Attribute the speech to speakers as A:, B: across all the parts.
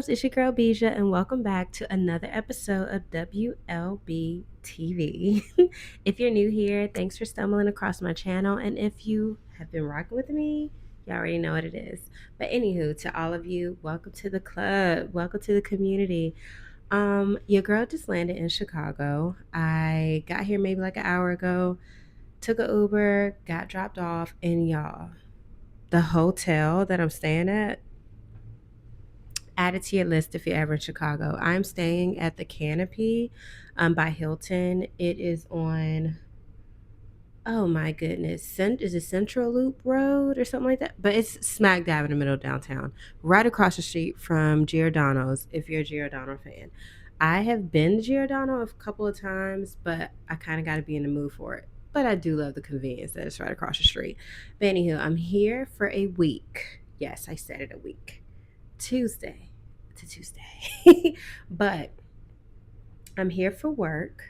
A: loves, it's your girl Beezsa, and welcome back to another episode of WLB TV. If you're new here, thanks for stumbling across my channel, and if you have been rocking with me, you already know what it is. But anywho, to all of you, welcome to the club, welcome to the community. Your girl just landed in Chicago. I got here maybe like an hour ago, took a Uber, got dropped off, and y'all, the hotel that I'm staying at, add it to your list if you're ever in Chicago. I'm staying at the Canopy by Hilton. It is on, oh my goodness, is it Central Loop Road or something like that? But it's smack dab in the middle of downtown, right across the street from Giordano's, if you're a Giordano fan. I have been to Giordano a couple of times, but I kind of got to be in the mood for it. But I do love the convenience that it's right across the street. But anywho, I'm here for a week. Yes, I said it, a week. Tuesday to Tuesday. But I'm here for work,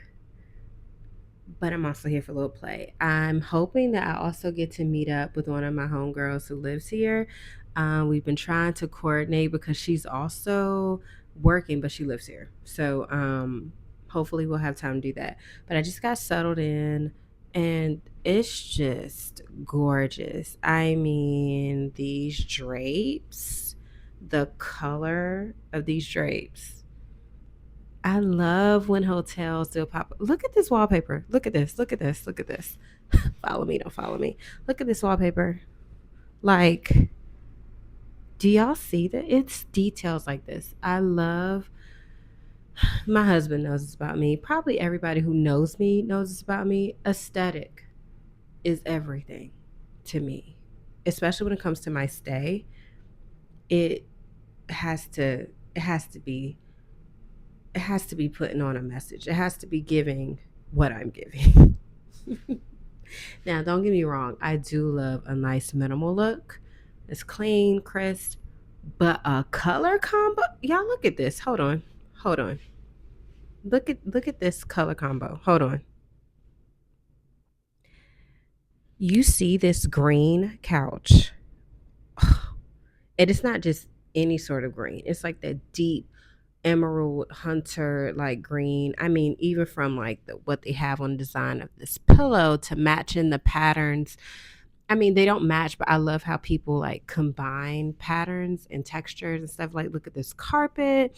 A: but I'm also here for a little play. I'm hoping that I also get to meet up with one of my homegirls who lives here. We've been trying to coordinate because she's also working, but she lives here. So hopefully we'll have time to do that. But I just got settled in and it's just gorgeous. I mean, these drapes, the color of these drapes. I love when hotels do pop. Look at this wallpaper. Look at this. Look at this. Look at this. Follow me. Don't follow me. Look at this wallpaper. Like, do y'all see that? It's details like this. I love. My husband knows this about me. Probably everybody who knows me knows this about me. Aesthetic is everything to me, especially when it comes to my stay. It has to. It has to be it has to be putting on a message. It has to be giving what I'm giving. Now, don't get me wrong. I do love a nice minimal look. It's clean, crisp, but a color combo. Y'all look at this. Hold on. Hold on. Look at this color combo. Hold on. You see this green couch. And it's not just any sort of green. It's like that deep emerald hunter like green. I mean, even from like what they have on the design of this pillow to matching the patterns. I mean, they don't match, but I love how people like combine patterns and textures and stuff. Like, look at this carpet,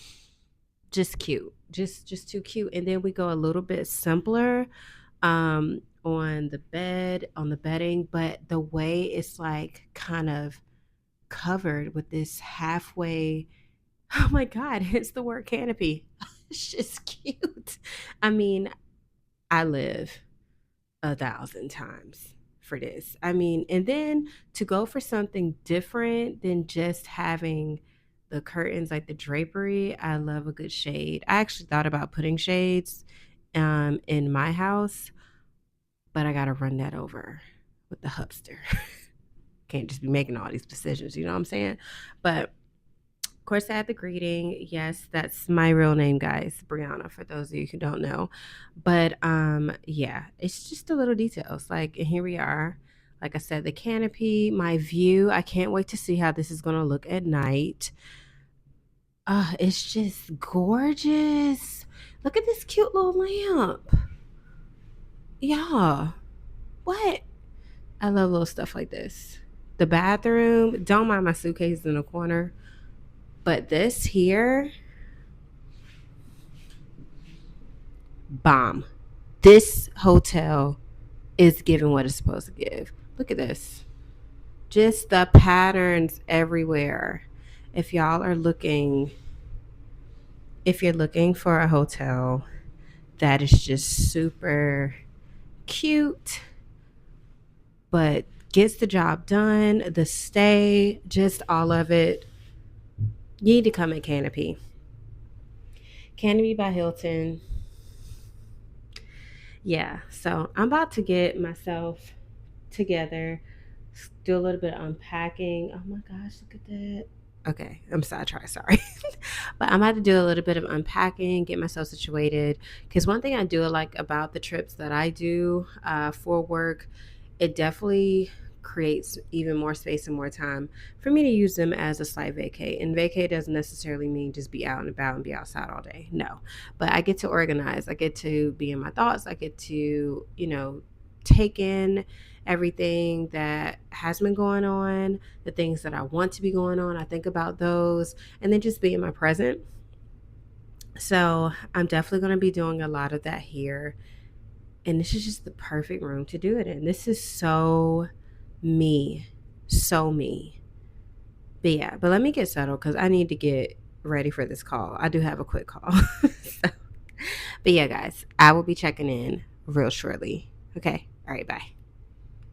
A: just cute, just too cute. And then we go a little bit simpler on the bed, on the bedding, but the way it's like kind of covered with this halfway. Oh my God, it's the word canopy. It's just cute. I mean, I live 1,000 times for this. I mean, and then to go for something different than just having the curtains, like the drapery, I love a good shade. I actually thought about putting shades in my house, but I got to run that over with the hubster. Can't just be making all these decisions, you know what I'm saying? But of course, I had the greeting. Yes, that's my real name, guys. Brianna, for those of you who don't know. But yeah, it's just the little details. Like, and here we are. Like I said, the canopy, my view. I can't wait to see how this is gonna look at night. It's just gorgeous. Look at this cute little lamp. Yeah. What? I love little stuff like this. The bathroom. Don't mind my suitcase in the corner. But this here, bomb. This hotel is giving what it's supposed to give. Look at this. Just the patterns everywhere. If y'all are looking, if you're looking for a hotel that is just super cute, but gets the job done, the stay, just all of it, you need to come at Canopy. Canopy by Hilton. Yeah, so I'm about to get myself together, do a little bit of unpacking. Oh my gosh, look at that. Okay, I'm sidetracked, sorry. But I'm about to do a little bit of unpacking, get myself situated. Because one thing I do like about the trips that I do for work, it definitely creates even more space and more time for me to use them as a slight vacay. And vacay doesn't necessarily mean just be out and about and be outside all day. No. But I get to organize. I get to be in my thoughts. I get to, take in everything that has been going on, the things that I want to be going on. I think about those and then just be in my present. So I'm definitely going to be doing a lot of that here. And this is just the perfect room to do it in. This is so me. So me. But yeah, but let me get settled because I need to get ready for this call. I do have a quick call. So, but yeah, guys, I will be checking in real shortly. Okay. All right. Bye.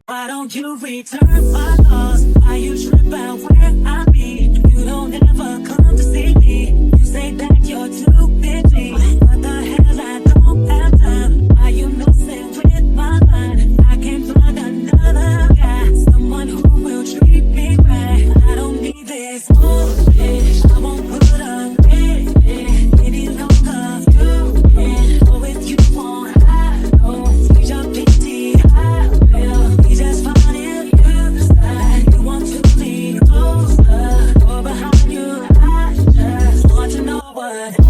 A: Why don't you return my calls? Why you trip out where I be? You don't ever come to see me. You say that you're too busy. What the hell, I don't have time. Why you messing with my mind? I can't find another guy, someone who will treat me right. I don't need this bullshit. I won't put up with it any longer. You can go if you want. I don't need your pity. I will be just fine if you decide you want to leave closer or behind you. I just want to know what the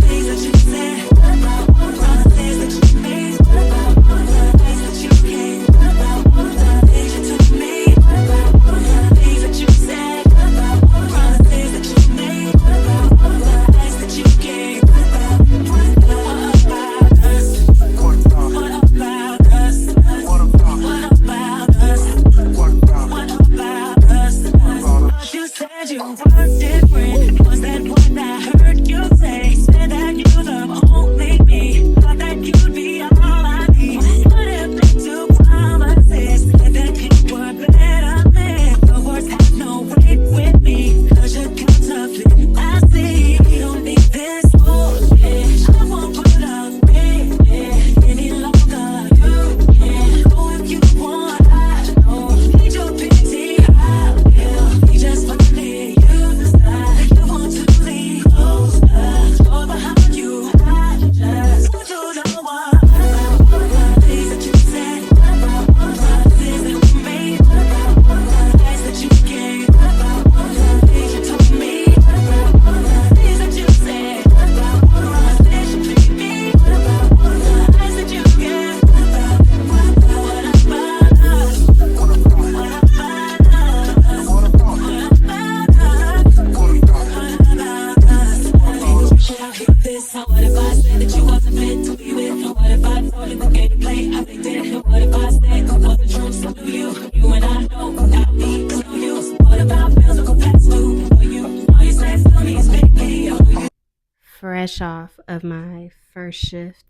A: things that you said, the things that you made, the things that you gave, the things you took me, the things that you said, the things that you made, the things that you gave. What about us? What about us? What about us? What about us? But you said you were different. Was that what I heard you say? Said that you love only me. Thought that you'd be all I need. What if they took promises? Said that you were better men. The words have no weight with me. 'Cause you're counterfeit. I see you don't need this bullshit. I won't put up with it any longer. You can go if you want. I don't need your pity. I will be just fine. You decide you want to leave closer or behind you. I just want to know what the things that you said, the things that we made, the things that you gave, the things you told me, the things that you said, the things you treat me, the things that you gave. What about us? What about us? What about us? Should I keep this? What if I said that you wasn't fit to be with? What if I told you the game to play? I think that. What if I said it wasn't true? So do you? You and I know without me, no use. What about physical past due for you? All you said to me is make me. Fresh off of my first shift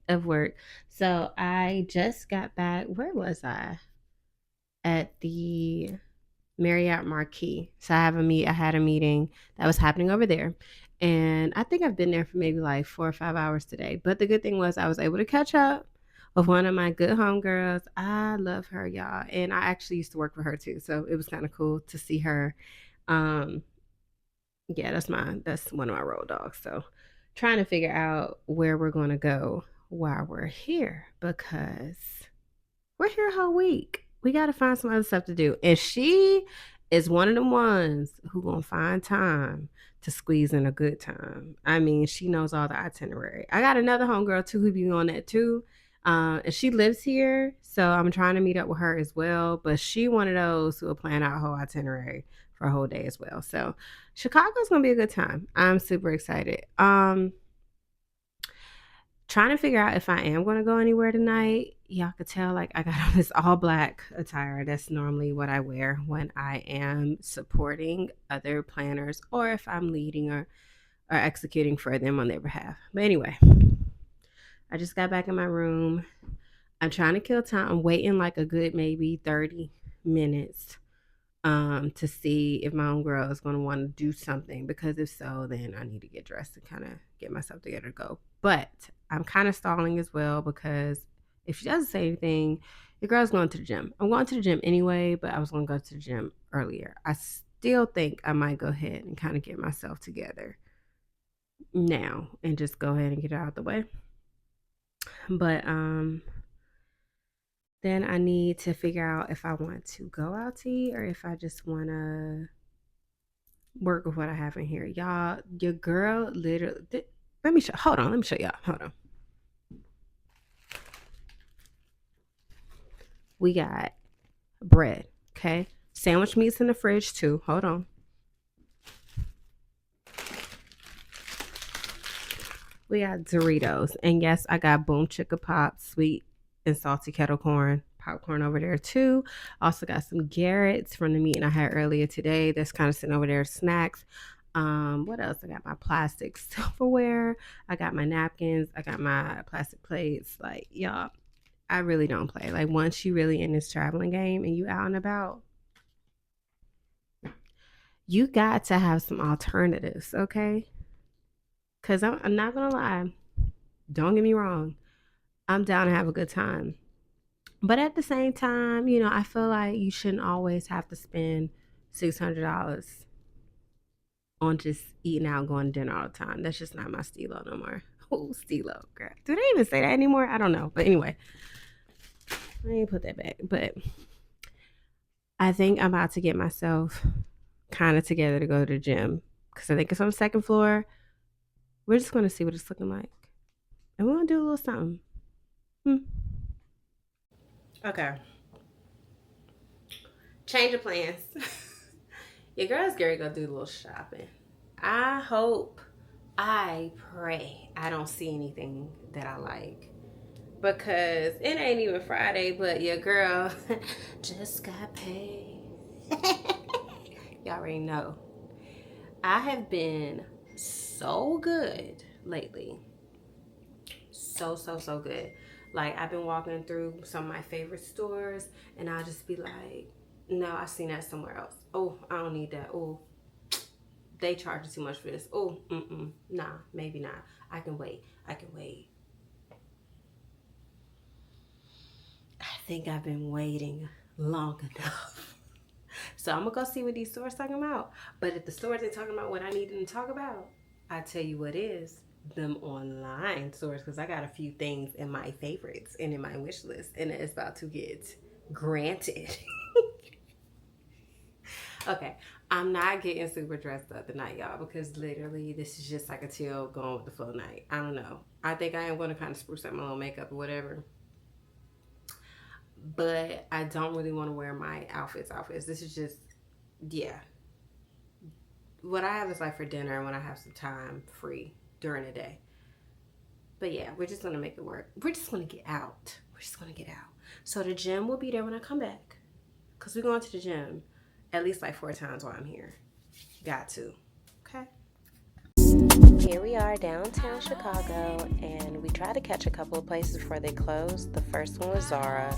A: of work. So I just got back. Where was I? At the Marriott Marquis. So I had a meeting that was happening over there. And I think I've been there for maybe like 4 or 5 hours today. But the good thing was I was able to catch up with one of my good homegirls. I love her, y'all. And I actually used to work for her too. So it was kind of cool to see her. Um, yeah, that's one of my road dogs. So trying to figure out where we're gonna go while we're here because we're here a whole week. We got to find some other stuff to do. And she is one of the ones who gonna find time to squeeze in a good time. I mean, she knows all the itinerary. I got another homegirl too who be on that too. And she lives here, so I'm trying to meet up with her as well. But she one of those who will plan out a whole itinerary for a whole day as well. So Chicago's gonna be a good time. I'm super excited. Trying to figure out if I am going to go anywhere tonight. Y'all could tell like I got on this all black attire. That's normally what I wear when I am supporting other planners or if I'm leading or executing for them on their behalf. But anyway, I just got back in my room. I'm trying to kill time. I'm waiting like a good maybe 30 minutes to see if my own girl is going to want to do something, because if so, then I need to get dressed and kind of get myself together to go. But I'm kind of stalling as well because if she doesn't say anything, the girl's going to the gym. I'm going to the gym anyway, but I was going to go to the gym earlier. I still think I might go ahead and kind of get myself together now and just go ahead and get it out of the way. But Then I need to figure out if I want to go out to eat or if I just want to work with what I have in here. Y'all, your girl literally. Let me show. Hold on. Let me show y'all. Hold on. We got bread. Okay. Sandwich meats in the fridge too. Hold on. We got Doritos. And yes, I got Boom Chicka Pop, sweet and salty kettle corn, popcorn over there too. Also got some Garrett's from the meeting I had earlier today. That's kind of sitting over there, snacks. What else? I got my plastic silverware. I got my napkins. I got my plastic plates. Like, y'all, I really don't play. Like, once you really in this traveling game and you out and about, you got to have some alternatives, okay? Because I'm not going to lie. Don't get me wrong. I'm down to have a good time. But at the same time, I feel like you shouldn't always have to spend $600 on just eating out and going to dinner all the time. That's just not my stilo no more. Oh, stilo, girl. Do they even say that anymore? I don't know. But anyway, let me put that back. But I think I'm about to get myself kind of together to go to the gym because I think it's on the second floor. We're just going to see what it's looking like. And we're going to do a little something. Okay. Change of plans. Your girl's Gary gonna do a little shopping. I pray I don't see anything that I like. Because it ain't even Friday, but your girl just got paid. Y'all already know. I have been so good lately. So good. Like, I've been walking through some of my favorite stores and I'll just be like, no, I seen that somewhere else. Oh, I don't need that. Oh, they charge too much for this. Oh, nah, maybe not. I can wait. I think I've been waiting long enough. So I'm gonna go see what these stores talking about. But if the stores ain't talking about what I need them to talk about, I tell you what is. Them online stores, because I got a few things in my favorites and in my wish list, and it's about to get granted. Okay, I'm not getting super dressed up tonight, y'all, because literally this is just like a chill going with the flow night. I don't know. I think I am going to kind of spruce up my little makeup or whatever, but I don't really want to wear my outfits. This is just, yeah. What I have is like for dinner and when I have some time free during the day. But yeah, we're just gonna make it work. We're just gonna get out. So the gym will be there when I come back, because we're going to the gym at least like 4 times while I'm here. Got to. Okay. Here we are downtown Chicago, and we tried to catch a couple of places before they closed. The first one was Zara.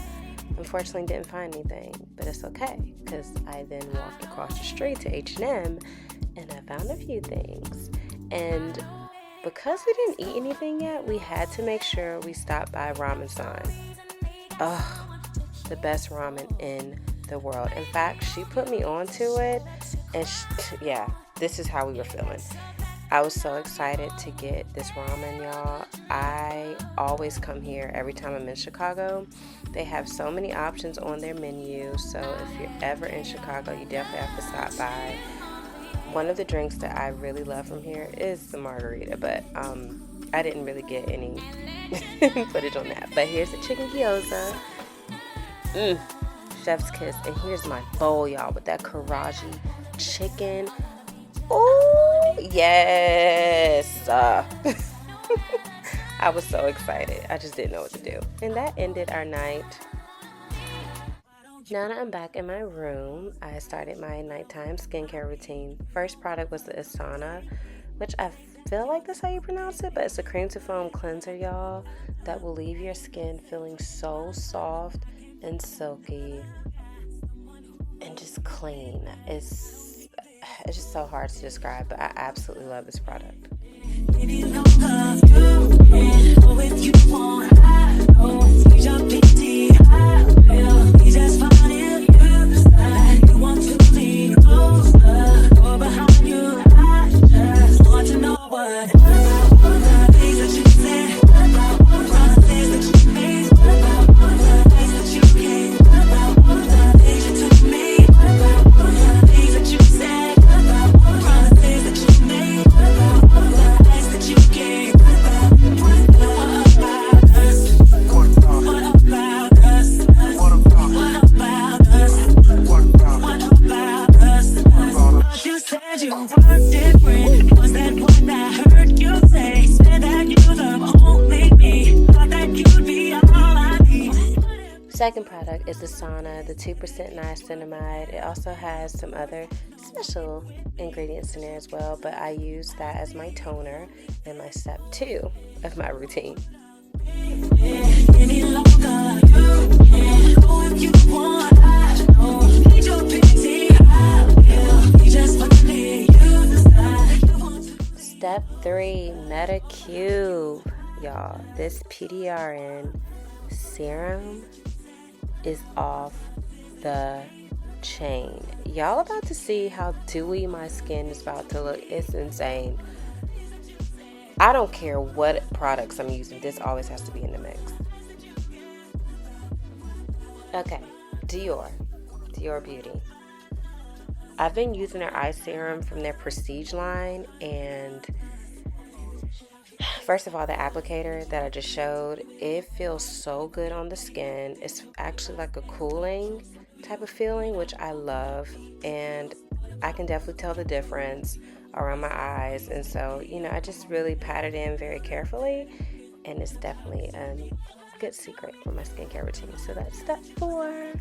A: Unfortunately, didn't find anything, but it's okay, because I then walked across the street to H&M and I found a few things. And because we didn't eat anything yet, we had to make sure we stopped by Ramen San. Ugh, the best ramen in the world. In fact, she put me onto it, and this is how we were feeling. I was so excited to get this ramen, y'all. I always come here every time I'm in Chicago. They have so many options on their menu, so if you're ever in Chicago, you definitely have to stop by. One of the drinks that I really love from here is the margarita, but I didn't really get any footage on that. But here's the chicken gyoza. Chef's kiss. And here's my bowl, y'all, with that karaage chicken. Oh, yes. I was so excited. I just didn't know what to do. And that ended our night. Now that I'm back in my room, I started my nighttime skincare routine. First product was the Asana, which I feel like that's how you pronounce it, but it's a cream to foam cleanser, y'all, that will leave your skin feeling so soft and silky and just clean. It's just so hard to describe, but I absolutely love this product. second product is the sauna, the 2% niacinamide. It also has some other special ingredients in there as well, but I use that as my toner in my step 2 of my routine. Step 3, Metacube. Y'all, this PDRN serum is off the chain. Y'all about to see how dewy my skin is about to look. It's insane. I don't care what products I'm using. This always has to be in the mix. Okay, Dior Beauty. I've been using their eye serum from their Prestige line, and first of all, the applicator that I just showed, it feels so good on the skin. It's actually like a cooling type of feeling, which I love, and I can definitely tell the difference around my eyes. And so, I just really pat it in very carefully, and it's definitely a good secret for my skincare routine. So that's step 4.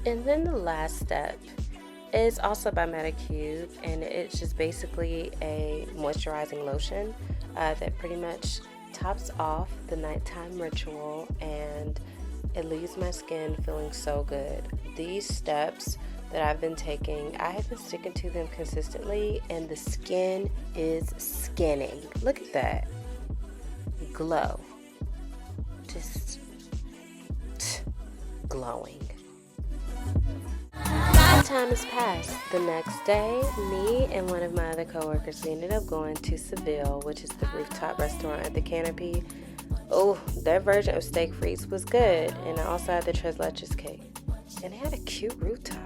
A: And then the last step is also by Metacube, and it's just basically a moisturizing lotion that pretty much tops off the nighttime ritual, and it leaves my skin feeling so good. These steps that I've been taking, I have been sticking to them consistently, and the skin is skinning. Look at that. Glow. Just glowing. Time has passed. The next day, me and one of my other coworkers, we ended up going to Seville, which is the rooftop restaurant at the Canopy. Oh, their version of steak frites was good, and I also had the tres leches cake, and it had a cute rooftop.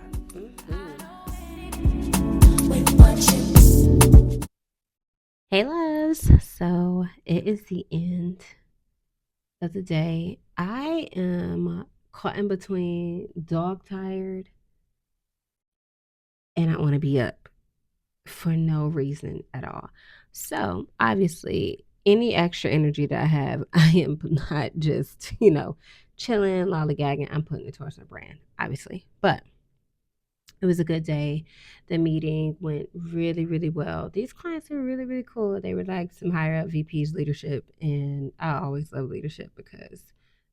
A: Hey loves, so it is the end of the day. I am caught in between dog tired and I want to be up for no reason at all. So obviously, any extra energy that I have, I am not just, chilling, lollygagging. I'm putting it towards my brand, obviously. But it was a good day. The meeting went really, really well. These clients were really, really cool. They were like some higher up VPs leadership, and I always love leadership because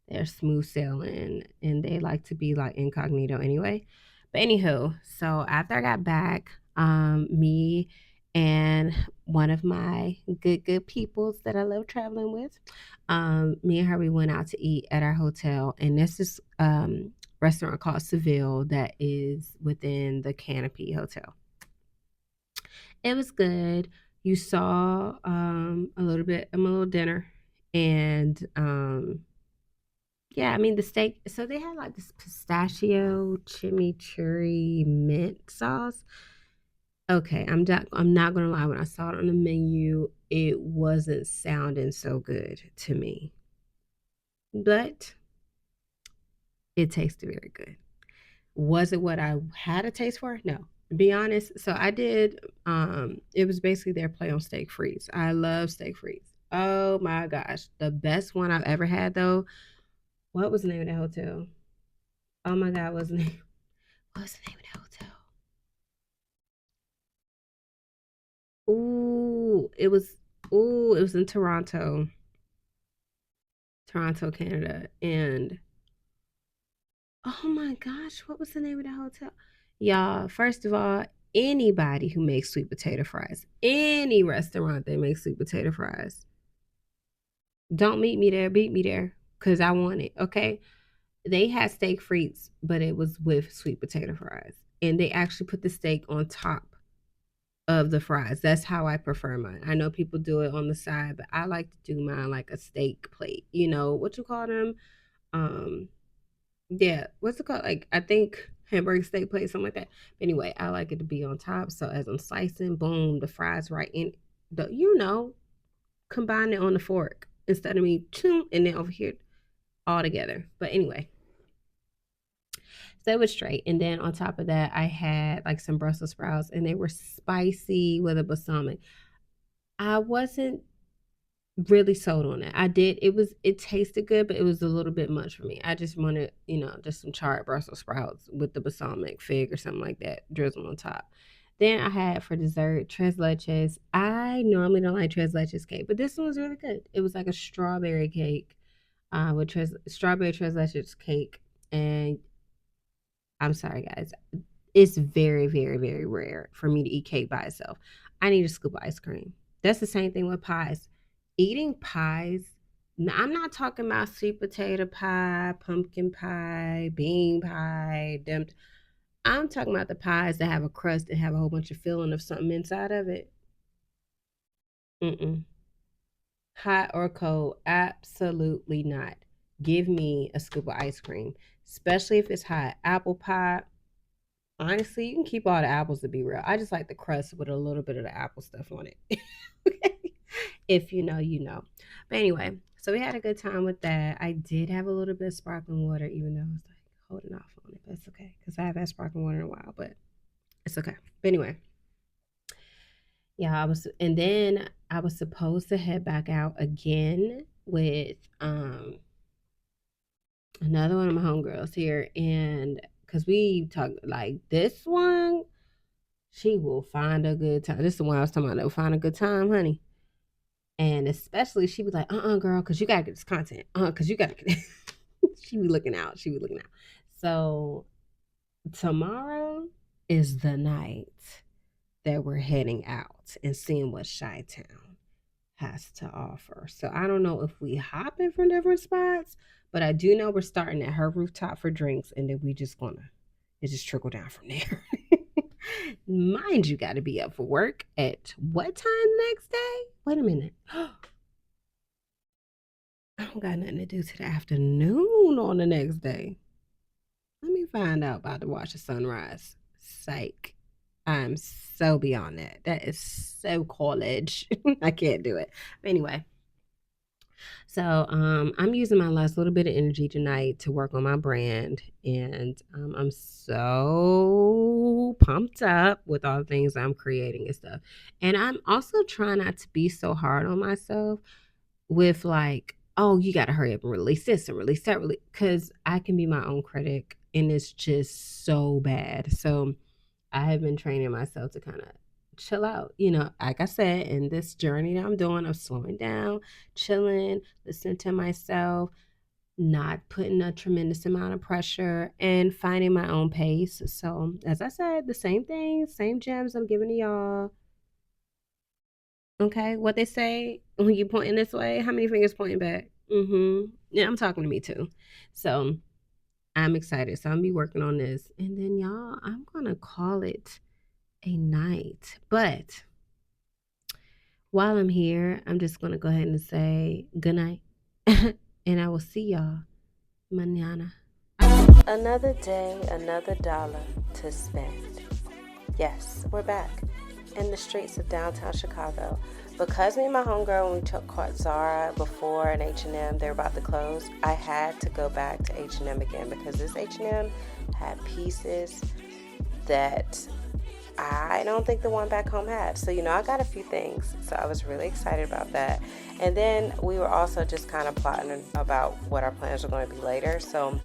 A: they're smooth sailing and they like to be like incognito anyway. But anywho, so after I got back, me and one of my good peoples that I love traveling with, me and her, we went out to eat at our hotel, and this is restaurant called Seville that is within the Canopy Hotel. It was good. You saw a little bit of a little dinner, and yeah, I mean the steak. So they had like this pistachio chimichurri mint sauce. Okay, I'm not gonna lie. When I saw it on the menu, it wasn't sounding so good to me, but it tasted very good. Was it what I had a taste for? No. To be honest, so I did it was basically their play on steak frites. I love steak frites. Oh my gosh. The best one I've ever had though. What was the name of that hotel? Oh my god, what's the name? What's the name of that hotel? It was in Toronto, Canada. And oh my gosh, what was the name of that hotel? Y'all, first of all, anybody who makes sweet potato fries, any restaurant that makes sweet potato fries, don't meet me there, beat me there, because I want it, okay? They had steak frites, but it was with sweet potato fries. And they actually put the steak on top of the fries. That's how I prefer mine. I know people do it on the side, but I like to do mine like a steak plate. You know, what you call them? Um, Yeah, what's it called? Like I think hamburger steak plate, something like that. But anyway, I like it to be on top. So as I'm slicing, boom, the fries right in the combine it on the fork instead of me chewing and then over here all together. But anyway, so it was straight. And then on top of that, I had like some Brussels sprouts and they were spicy with a balsamic. I wasn't Really sold on it. I did. It tasted good, but it was a little bit much for me. I just wanted, just some charred Brussels sprouts with the balsamic fig or something like that drizzled on top. Then I had for dessert tres leches. I normally don't like tres leches cake, but this one was really good. It was like a strawberry cake, with strawberry tres leches cake. And I'm sorry, guys, it's very, very, very rare for me to eat cake by itself. I need a scoop of ice cream. That's the same thing with pies. Eating pies, I'm not talking about sweet potato pie, pumpkin pie, bean pie. I'm talking about the pies that have a crust and have a whole bunch of filling of something inside of it. Mm-mm. Hot or cold? Absolutely not. Give me a scoop of ice cream, especially if it's hot. Apple pie, honestly, you can keep all the apples to be real. I just like the crust with a little bit of the apple stuff on it. If you know, you know. But anyway, so we had a good time with that. I did have a little bit of sparkling water, even though I was like holding off on it. But it's okay because I haven't had sparkling water in a while, but it's okay. But anyway, yeah, and then I was supposed to head back out again with another one of my homegirls here, and because we talked like this one, she will find a good time. This is the one I was talking about. That will find a good time, honey. And especially, she was like, girl, because you got to get this content. Because you got to get She be looking out. She be looking out. So, tomorrow is the night that we're heading out and seeing what Chi-Town has to offer. So, I don't know if we hopping from different spots, but I do know we're starting at her rooftop for drinks, and then we just gonna it just trickle down from there. Mind you, got to be up for work at what time next day? Wait a minute. I don't got nothing to do to the afternoon on the next day. Let me find out about to watch the sunrise. Psych. I'm so beyond that. That is so college. I can't do it. But anyway, so I'm using my last little bit of energy tonight to work on my brand, and I'm so pumped up with all the things I'm creating and stuff. And I'm also trying not to be so hard on myself with like, oh, you got to hurry up and release this and release that, because I can be my own critic, and it's just so bad. So I have been training myself to kind of chill out. Like I said, in this journey that I'm doing of slowing down, chilling, listening to myself, not putting a tremendous amount of pressure, and finding my own pace. So, as I said, the same things, same gems I'm giving to y'all. Okay, what they say when you pointing this way, how many fingers pointing back? Yeah, I'm talking to me too. So I'm excited. So I'm gonna be working on this. And then y'all, I'm gonna call it a night. But while I'm here, I'm just gonna go ahead and say good night. And I will see y'all mañana. Another day, another dollar to spend. Yes, we're back in the streets of downtown Chicago. Because me and my homegirl, when we caught Zara before and H&M, they're about to close, I had to go back to H&M again because this H&M had pieces that I don't think the one back home had. So, I got a few things. So I was really excited about that. And then we were also just kind of plotting about what our plans were going to be later. So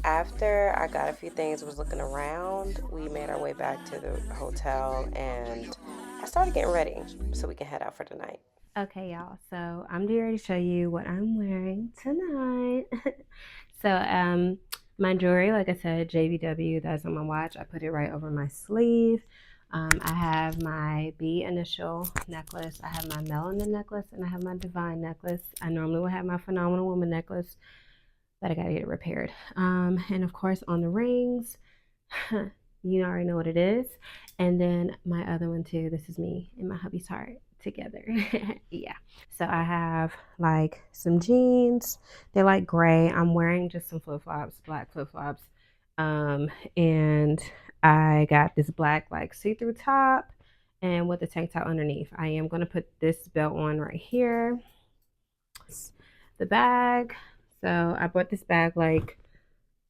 A: after I got a few things, was looking around, we made our way back to the hotel, and I started getting ready so we can head out for tonight. Okay, y'all. So I'm getting ready to show you what I'm wearing tonight. So, my jewelry, like I said, JVW, that's on my watch. I put it right over my sleeve. I have my B initial necklace. I have my melanin necklace, and I have my divine necklace. I normally would have my phenomenal woman necklace, but I gotta get it repaired. And of course, on the rings, you already know what it is. And then my other one too. This is me and my hubby's heart together. Yeah. So I have like some jeans. They're like gray. I'm wearing just some flip flops, black flip flops. And I got this black like see-through top and with a tank top underneath. I am gonna put this belt on right here. The bag. So I bought this bag like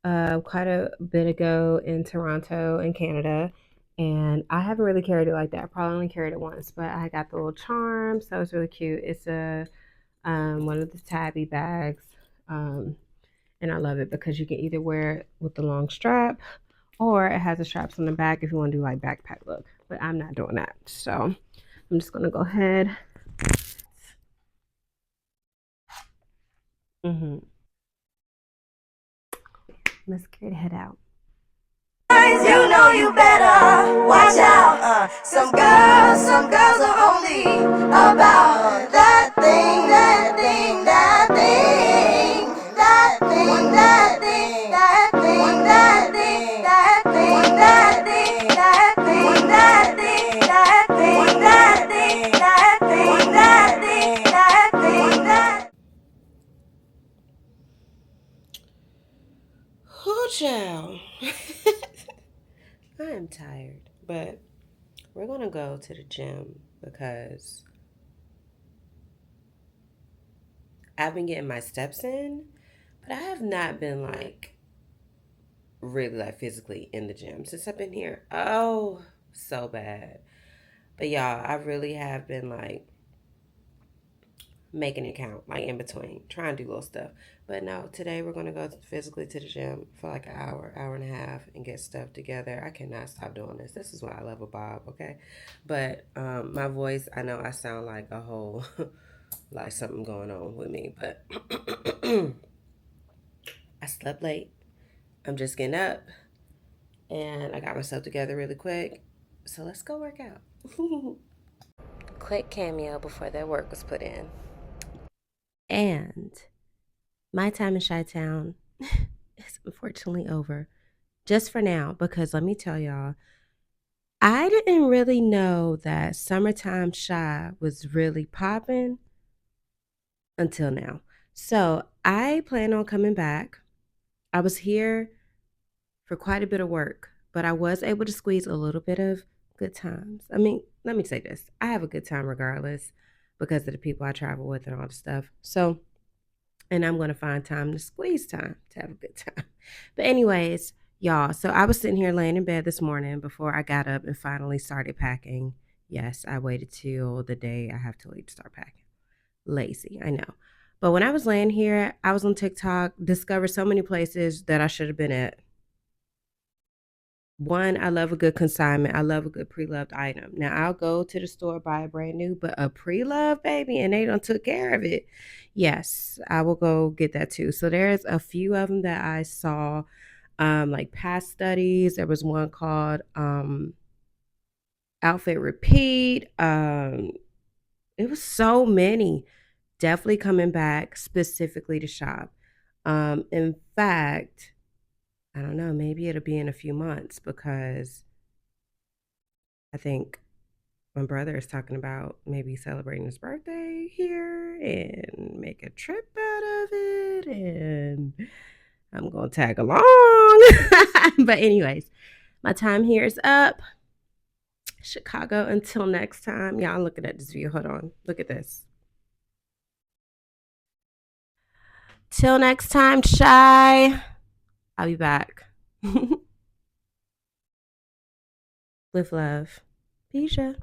A: quite a bit ago in Toronto in Canada, and I haven't really carried it like that. I probably only carried it once, but I got the little charm, so it's really cute. It's a one of the tabby bags. Um, and I love it because you can either wear it with the long strap or it has the straps on the back if you want to do like backpack look. But I'm not doing that. So I'm just going to go ahead. Let's get head out.
B: You know you better watch out. Some girls are only about that thing, that thing, that thing, that thing, that thing, that thing, that thing, that thing, that thing, that thing, that thing, that thing, that thing, that thing, that thing, that thing, that.
A: Oh, child. I am tired, but we're going to go to the gym because I've been getting my steps in, but I have not been like really like physically in the gym since I've been here. Oh, so bad. But y'all, I really have been like making it count, like in between, trying to do little stuff. But no, today we're gonna go physically to the gym for like an hour, hour and a half, and get stuff together. I cannot stop doing this. This is why I love a bob, okay? But my voice, I know I sound like a whole like something going on with me, but I slept late. I'm just getting up, and I got myself together really quick. So let's go work out. Quick cameo before that work was put in. And my time in Chi-Town is unfortunately over. Just for now, because let me tell y'all, I didn't really know that summertime Chi was really popping until now. So I plan on coming back. I was here for quite a bit of work, but I was able to squeeze a little bit of good times. I mean, let me say this. I have a good time regardless because of the people I travel with and all the stuff. So, and I'm going to find time to squeeze time to have a good time. But anyways, y'all, so I was sitting here laying in bed this morning before I got up and finally started packing. Yes, I waited till the day I have to leave to start packing. Lazy, I know. But when I was laying here, I was on TikTok, discovered so many places that I should have been at. One, I love a good consignment. I love a good pre-loved item. Now I'll go to the store, buy a brand new, but a pre-loved baby and they done took care of it. Yes, I will go get that too. So there's a few of them that I saw, like past studies. There was one called Outfit Repeat. It was so many. Definitely coming back specifically to shop. In fact, I don't know, maybe it'll be in a few months because I think my brother is talking about maybe celebrating his birthday here and make a trip out of it. And I'm going to tag along. But, anyways, my time here is up. Chicago, until next time. Y'all, I'm looking at this view. Hold on. Look at this. Till next time, Shy. I'll be back. With love. Beezsa.